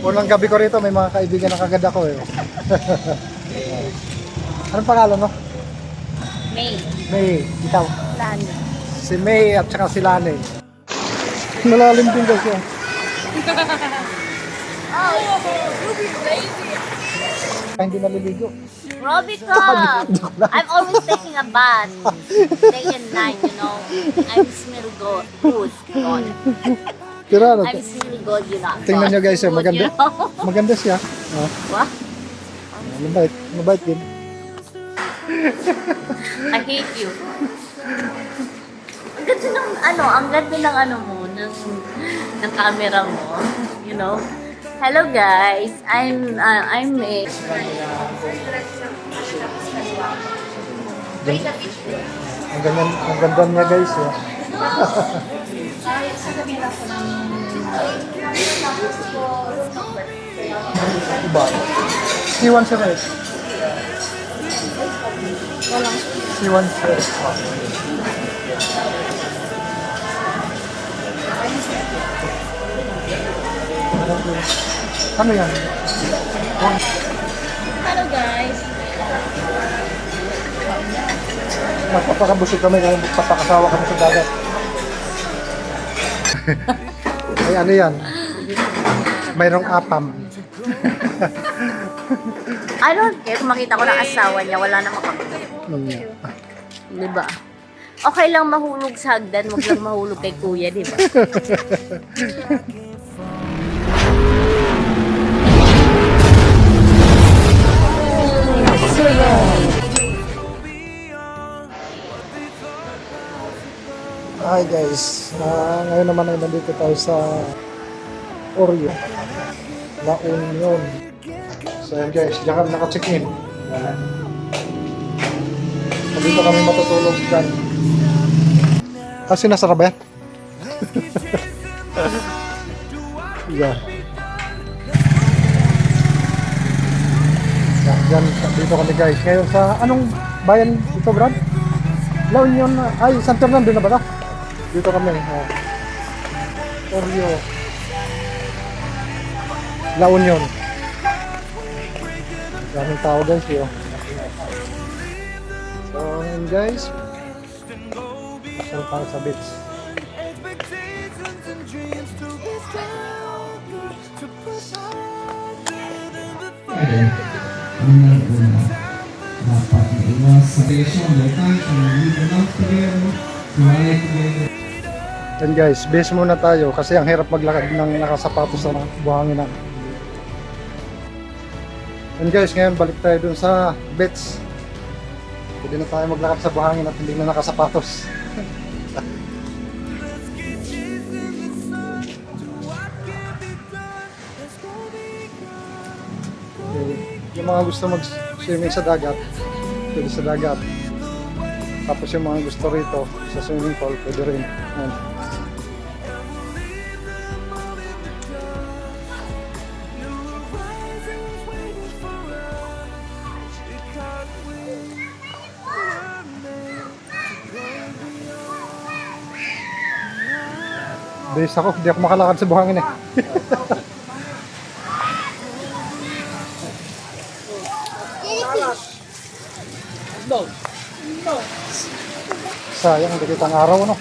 Unang gabi ko rito, may mga kaibigan na kagad ako eh. Anong pangalan mo? May. May, ikaw? Lani. Si May at saka si Lani. Malalim din guys yan. Oh, Ruby lazy. Ay, hindi naliligo. Robica! I'm always taking a bath. Day and night, you know. I'm smell good. God. Pero ano, I'm smelling good, you know. tingnan nyo guys, Good, maganda. you know? Maganda siya. Oh, What? mabait. Mabait din. I hate you. Ang ganda ng ang ganda ng mo, ng camera mo, you know. Hello guys, I'm May. Ang ganda niya guys. Eh. Iba. C1 siya guys. C1 siya. Ano yan? Hello guys. Magpapakabusog kami kaya magpapakasawa kami sa dagat. Ay ano yan? Mayroong apam. I don't care kung makita ko ng asawa niya, wala namang kakita. Diba? Okay lang mahulog sa hagdan, wag lang mahulog kay kuya, diba? Hi guys, ngayon naman ay nandito tayo sa Oreo, La Union. So yan guys, diyan kami naka-check-in. Dito kami matutulog dyan. Kasi nasarap ba yan? Yeah. Yan, dito kami guys. Ngayon sa anong bayan ito, Brad? La Union, ay San Fernando na ba ito? Dito kami. Oreo. La Union. Daming tao guys yun. So yun guys. Pasal tayo sa beach. Dapat iwas sa relasyon datang enough together. Yan guys, base muna tayo kasi ang hirap maglakad ng nakasapatos sa buhangin na. Yan guys, ngayon balik tayo dun sa beach. Pwede na tayo maglakad sa buhangin at hindi na nakasapatos. Yung mga gusto mag-swimming sa dagat, pwede sa dagat. Tapos yung mga gusto rito sa swimming pool, pwede rin. Yan. Base ako, hindi ako makalakad sa buhangin eh. Sayang, hindi kitang araw, no?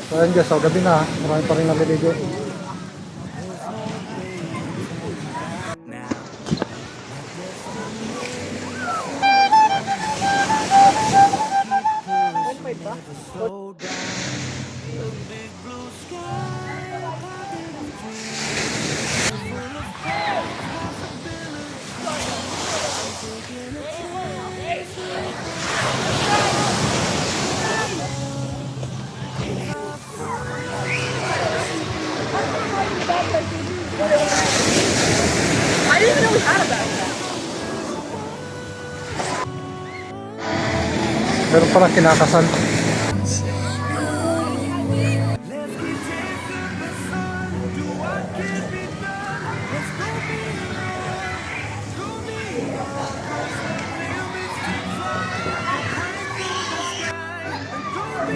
So yun guys, gabi na, marami pa rin naliligo. I didn't even know we had a backpack. Meron pala kinakasan.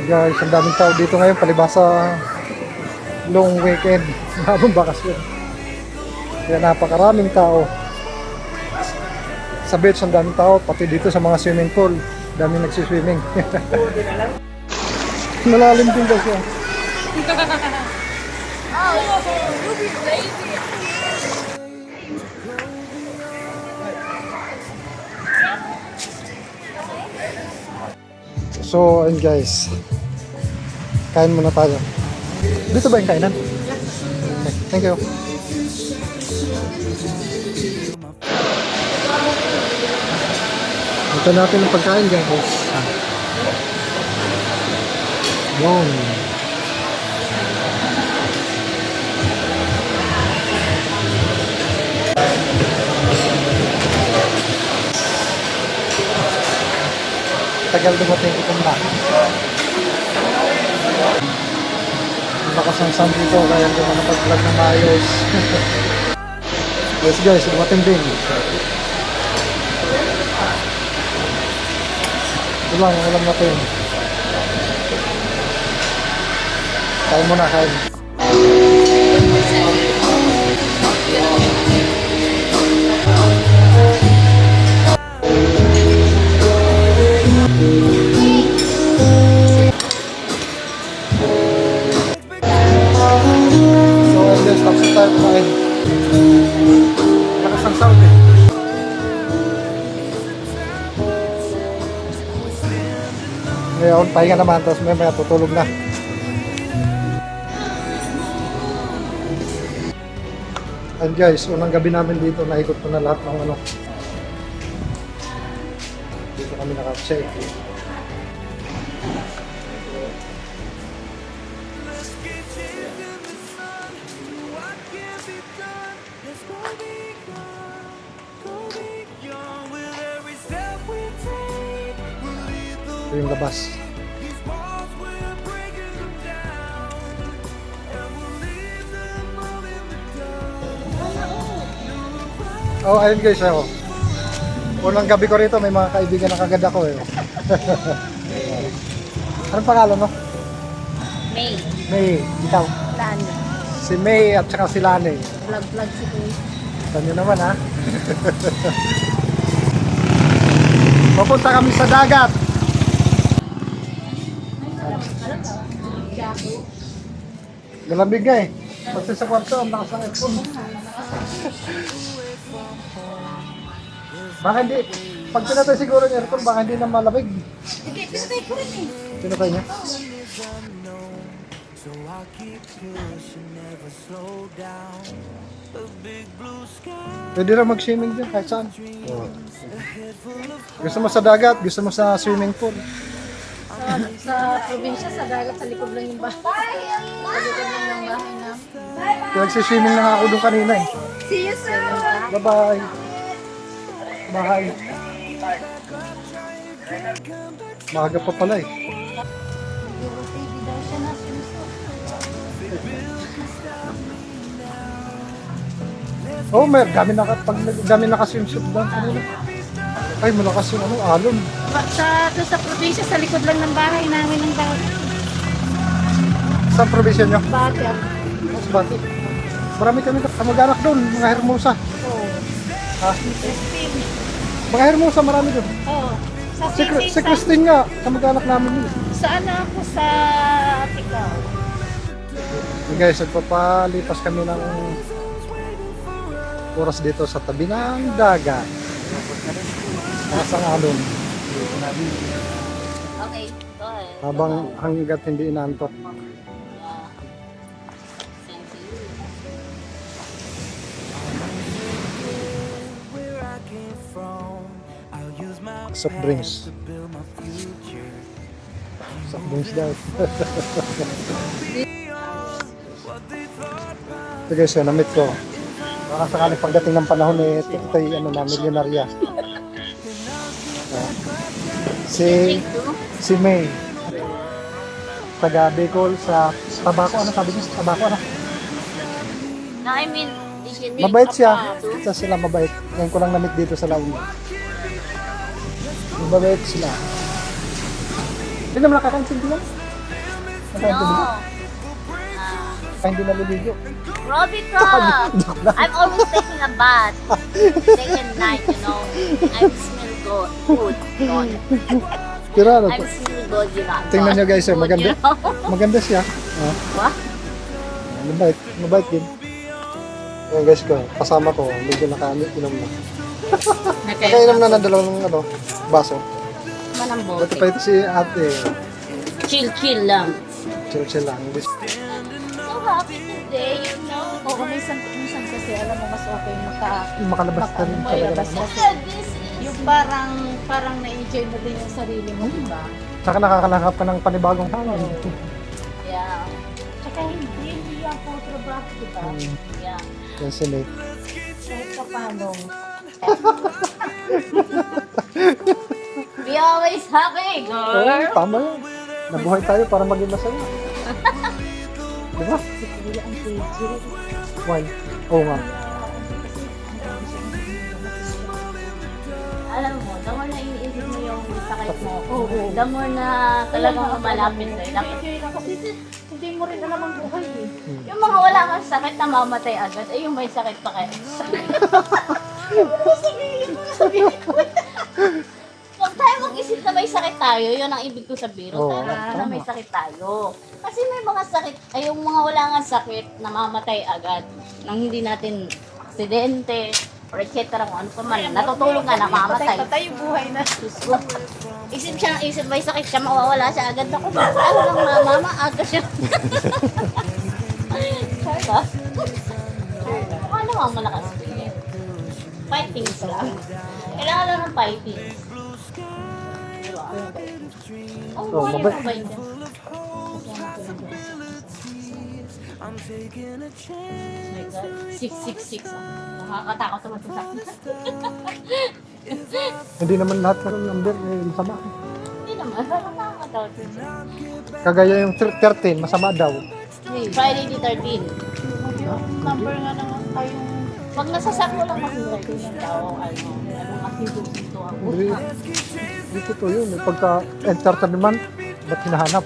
Guys, ang daming tao dito ngayon, palibasa long weekend, habang bakasyon. Kaya napakaraming tao. Sa beach, ang daming tao, pati dito sa mga swimming pool, daming nagsiswimming. Malalim din daw siya. So, ayun guys. Kain muna tayo. Dito ba yung kainan? Okay, thank you. Ito natin ang pagkain guys. Yun. Tagal dumating itong na. Nakasangsan dito kaya hindi mo napag-vlog ng maayos. Yes guys, dumating din. Ito lang, alam natin. Kain muna, kain. So, guys, tapos na tayo kumain. Nakasang sound eh. Ngayon, pahinga naman, tapos may tutulog na. And guys, unang gabi namin dito, naikot ko na lahat ng ano. Dito kami naka-check. Ito yung labas. Oh, ayun guys, oh. Unang gabi ko rito, may mga kaibigan na kagad ako eh. Anong pangalan mo? May. May, ikaw. Lani. Si May at saka si Lani. Vlog si Kuya. Ito nyo naman ha. Papunta kami sa dagat. Malamig nga eh. Pagka sa kwarto, ang lakas ng aircon. Baka hindi, pag pinatay siguro yung aircon, baka hindi na malamig. Sige, pinatay ko rin eh. Pinatay niya? Pwede rin mag-swimming din kahit saan. Gusto mo sa dagat, gusto mo sa swimming pool. Sa probinsya, sa dagat, sa likod lang yung bahay. Sa likod lang ng bahay na. Nagsiswimming na nga ako doon kanina eh. See you soon. Bye-bye. Bye. Maaga pa pala eh. Oh, mer, dami naka-swimsuit doon kanina. Ay, malakas yung alon. Sa probinsya, sa likod lang ng bahay namin ng dagat. Saan probinsya nyo? Bakit? Mas Bati. Marami kami kamag-anak doon, mga Hermosa. Oo. Ha? Mga Hermosa, marami doon. Oo. Sa Si Christine nga, kamag-anak namin yun. Saan ako sa Aticaw? Guys, nagpapalipas kami ng oras dito sa tabi ng dagat. Nasang alon. Okay, go ahead. Habang hanggat hindi inaantok. Soft drinks. Soft drinks daw. Ito guys, namit ko. Baka sakaling pagdating ng panahon eh, ito yung milyonarya. Si May. Taga Bicol sa tabako, ano sabi niya? Tabako, ano? I mean, Mabait siya. Isa sila mabait. Ngayon ko lang namit dito sa Laon. Mabait sila. Hindi naman nakakaintindi lang. Nakakaintindi lang. Ay, hindi naliligo. Grabe ka! I'm always taking a bath. Day and night, you know. I smell good. God. Pero ano I'm to? smell good, you know. Tingnan nyo guys, Good, maganda. you know? Maganda siya. Ah, What? mabait din. Ayan guys ko, kasama ko, medyo nakainom na. Nakainom na ng dalawang baso. Manambote. Ito pa ito si ate. Chill lang. Chill lang. So happy today, you know. Oo, minsan kasi alam mo mas okay Makalabas ka rin talaga. makalabas Naman. kasi. Yung parang na-enjoy mo din yung sarili mo, di ba? Saka nakakalakap ka ng panibagong hangin. Yeah. Tsaka hindi yan po trabaho, di ba? Yeah. Yan si Nate. Kahit pa paano. Be always happy, Oo, girl. tama yan. Nabuhay tayo para maging masaya. Di ba? Si Kuya ang KJ. Why? Oo nga. Alam mo, the more na iniisip mo yung sakit mo, Oo. the more na talagang malapit sa'yo. Dapat Enjoy lang kasi hindi mo rin alam ang buhay eh. yung mga wala kang sakit na mamatay agad, ay yung may sakit pa kayo. Sabihin ko. Huwag tayo mag-isip na may sakit tayo, yun ang ibig ko sabihin. Oo, Huwag tayo na tama. may sakit tayo. Kasi may mga sakit, ay yung mga wala nga sakit na mamatay agad, nang hindi natin aksidente, or et cetera, kung ano pa man, natutulog nga na mamatay. Patay yung buhay na. Isip siya ng isip, may sakit siya, mawawala siya agad. Ako, ano lang mama, aga siya. Sarga. Mukha namang malakas din. Fightings lang. Kailangan lang ng fightings. Diba? Oh, Oh, mabait. mabait. Mabait yan. Oh my God. 666. Nakakatakot naman ito sa akin. Hindi naman lahat ng number masama. Hindi naman. Nakakatakot. Kagaya yung 13, masama daw. Friday the 13. Yung number nga naman tayong Pag nasasako lang kasi 13 daw, ano kasi dito ako. Hindi. Dito to yun. Pagka entertainment, ba't hinahanap?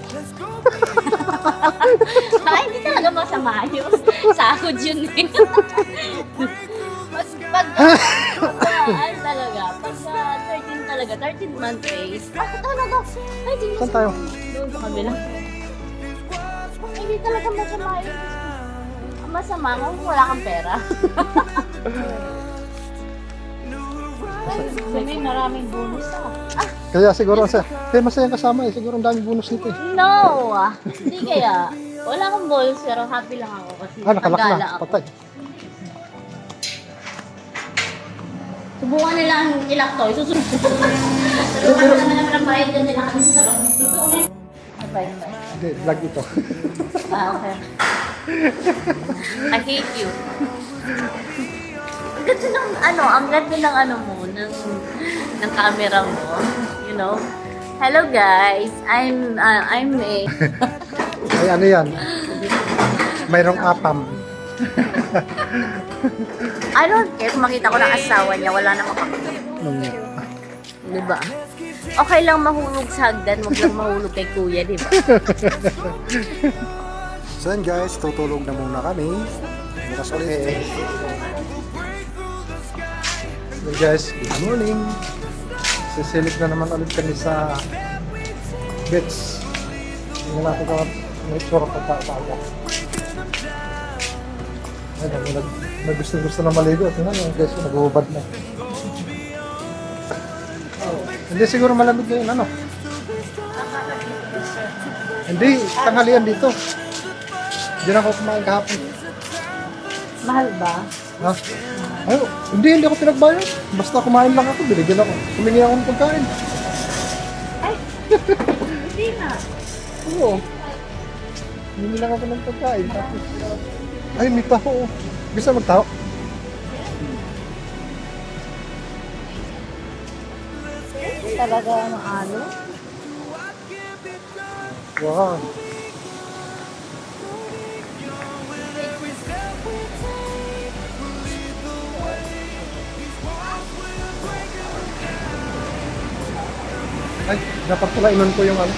Hindi talaga masama yun. Sahod yun eh. Mas pag ano talaga, pag 13 talaga, 13 month base, ako talaga, ay di Saan tayo? doon sa kabila. Hindi talaga masama yun. Ang masama kung wala kang pera. may maraming bonus ah. Kaya siguro, kaya masaya kasama eh. Siguro ang daming bonus nito eh. No! Hindi kaya. Wala akong balls pero happy lang ako kasi Nakalak nagala na. ako. Patay. Subukan nila ang ilak to. Susunod. Subukan na naman ang bayad dyan nila kasi sa loob. Ang bayad ba? Hindi, vlog ito. Okay. I hate you. Ang ganda ng ang ganda ng mo, ng camera mo. You know? Hello guys, I'm May. Ay, ano yan? Mayroong apam. I don't care kung makita ko ng asawa niya, wala namang kakagay. Diba? Okay lang mahulog sa hagdan, wag lang mahulog kay kuya, diba? So yan guys, tutulog na muna kami. Bukas ulit. So guys, good morning. Sisilip na naman ulit kami sa beach. Tingnan natin kung may tsura pagkakaaga. Ayun, may gusto na maligo. Tingnan nyo guys, nag-uubad na. Hindi siguro malamig ngayon, ano? Hindi, tanghalian dito. Hindi na ako kumain kahapon. Mahal ba? Ha? Ay, hindi ako pinagbayad. Basta kumain lang ako, binigyan ako. Humingi ako ng pagkain. Hindi na. Oo. Humingi lang ako ng pagkain. Tapos, ay, may taho. Gusto mo magtaho? Talaga ano? Wow. Ay, dapat pala inon ko yung ano.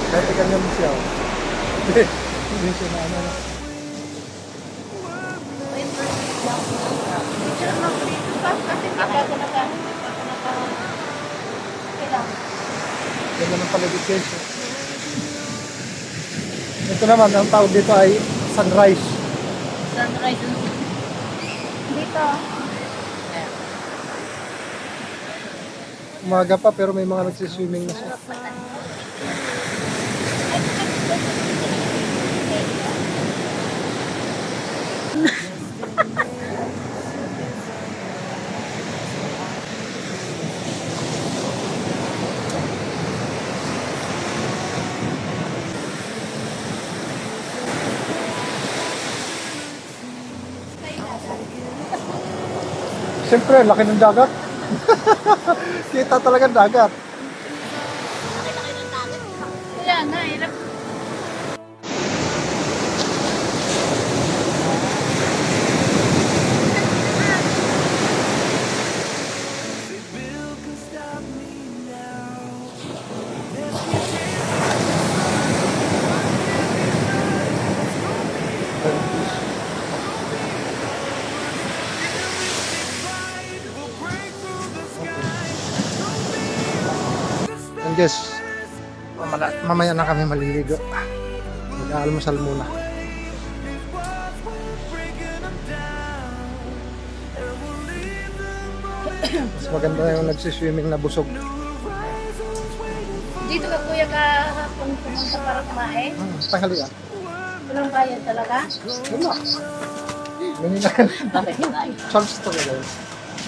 Kahit ganyan mo siya. Oh. Hindi siya na ano. May first week lang ako sa Picture mo ako dito pa kasi hindi pa ako naka... Kailangan. Ganda ng palibigation. Ito naman, ang tawag dito ay sunrise. sunrise. Dito. Umaga pa pero may mga nagsiswimming na siya. Siyempre, laki ng dagat. Kita talaga ang dagat. Laki-laki ng dagat. Kaya nga, hirap. And guys, mamaya na kami maliligo. Mag-aalmusal muna. Mas maganda yung nagsiswimming na busog. Dito ka kuya kahapon pumunta para kumain. Tanghalian. Walang bayad talaga. Wala. Ganun na. Bakit tayo? Charge talaga yun.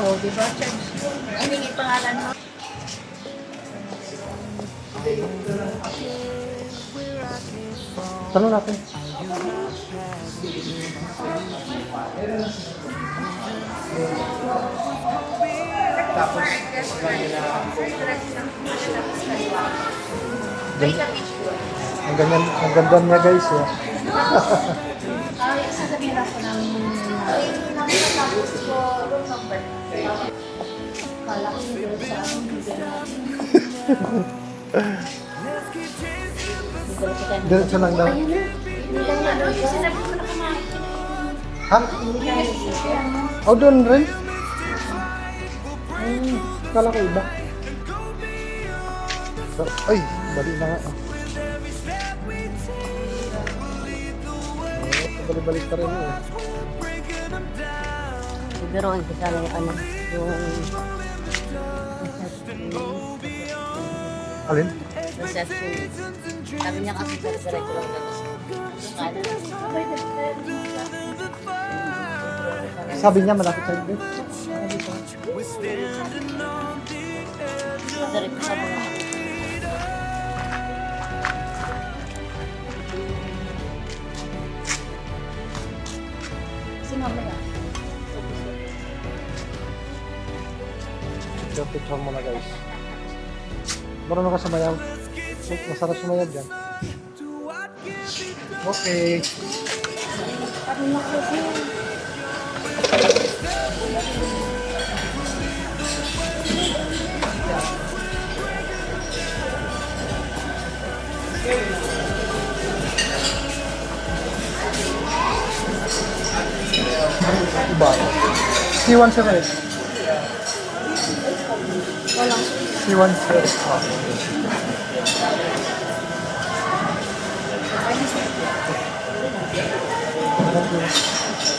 Oh, di ba? Charge. Hiningi pangalan mo. Tanong natin. Ang ganda niya guys. Eh. Ay, sasabihin ako namin tapos ko room number. Kala ko nito sa akin, bigyan natin. Diretso lang daw. Sinabi ko na kumain. Ha? O doon rin? Kala ko iba. Ay, bali na nga. Balik-balik pa rin eh. Siguro ang kasama yung ano, yung Alin? reception. Sabi niya kasi diretso lang tapos kala. Sabi niya malapit sa inyo. Diretso sa mga. Si mamaya. Picture mo na guys. Marunong ka sumayaw. Masarap sumayaw dyan. Okay. Iba. C1 sa red. C1 sa red.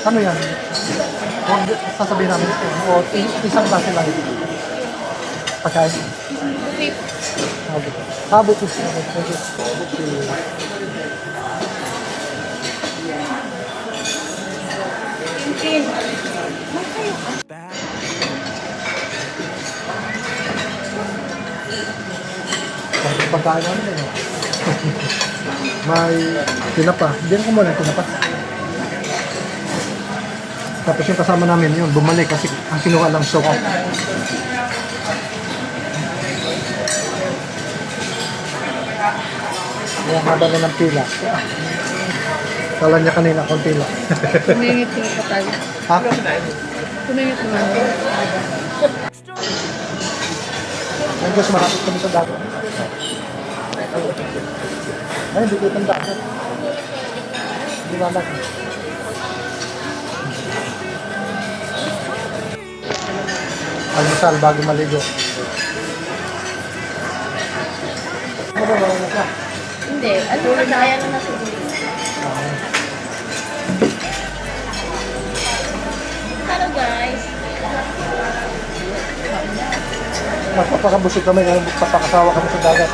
Ano yan? Huwag sasabihin namin ito. O isang klase lang ito. Pagkain. Habot. Habot is habot. Pagkain namin eh. May tinapa. Diyan ko muna tinapa. Tapos yung kasama namin yun, bumalik kasi ang kinuha lang soka. Kaya haba na ng pila. Kala niya kanina, konti lang. Tumingit na pa tayo. Ha? Tumingit naman. Ang gusto marapit kami sa dagat. Ay, hindi ko itong dagat. Liwanag. Almusal bago maligo. Ano ba na ka? Hindi, ano na kaya na nasiguro. Hello guys. Magpapakabusog kami ngayon, magpapakasawa kami sa dagat.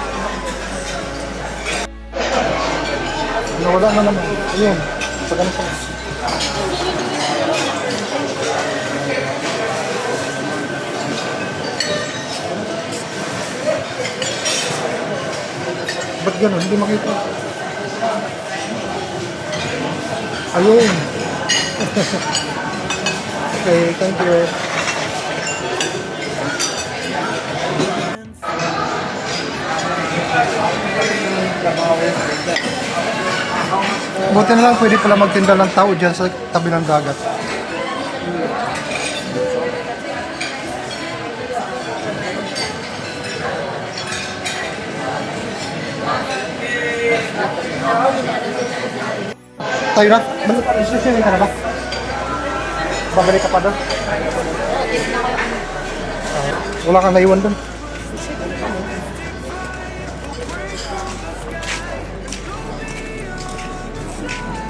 Wala na naman. Ayun, pag ano sa... Ba't gano'n? Hindi makita. Ayun. Okay, thank you. Buti na lang pwede pala magtinda ng tao dyan sa tabi ng dagat. Tayo na? Sisirin ka na ba? Babalik ka pa doon? Wala kang naiwan doon?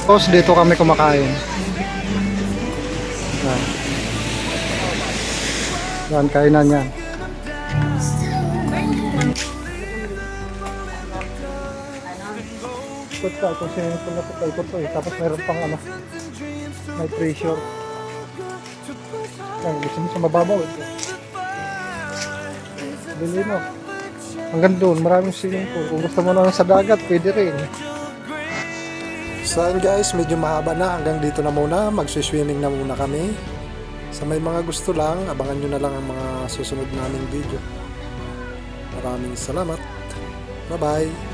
Tapos dito kami kumakain. Yan. Yan, kainan yan. Ikot ka, itong swimming pool na ito, ikot to eh. Tapos mayroon pang ano, may pressure. Yan, gusto mo sa mababaw ito. Dilino. Hanggang doon, maraming swimming pool. Kung gusto mo na sa dagat, pwede rin. So ayun guys, medyo mahaba na. Hanggang dito na muna. Magsiswimming na muna kami. Sa may mga gusto lang, abangan nyo na lang ang mga susunod naming video. Maraming salamat. Bye bye.